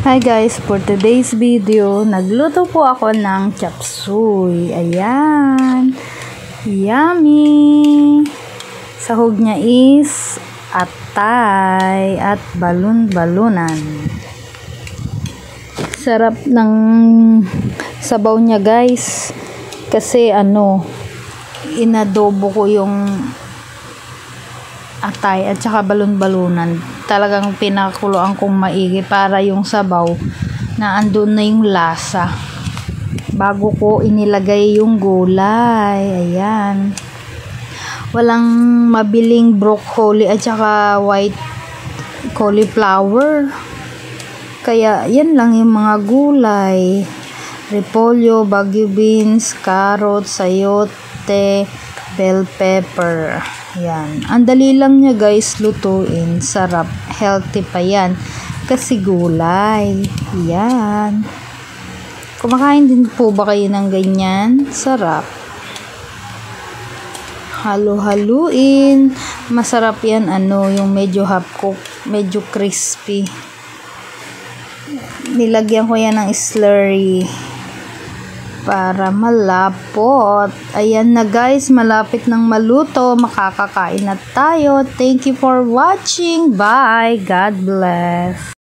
Hi guys, for today's video, nagluto po ako ng chop suey. Ayan. Yummy! Sahog niya is atay at balon-balunan. Sarap ng sabaw niya guys. Kasi inadobo ko yung atay at saka balon-balunan. Talagang pinakuluan kong maigi para yung sabaw na andun na yung lasa bago ko inilagay yung gulay. Ayan, walang mabiling broccoli at saka white cauliflower, kaya yan lang yung mga gulay: repolyo, bagu beans, carrot, sayote, bell pepper. Yan, ang dali lang niya guys lutuin, sarap, healthy pa yan kasi gulay. Yan, kumakain din po ba kayo ng ganyan? Sarap, halu-haluin, masarap yan. Yung medyo half cook, medyo crispy. Nilagyan ko yan ng slurry para malapot. Ayan na guys, malapit nang maluto, makakakain na tayo. Thank you for watching. Bye, God bless.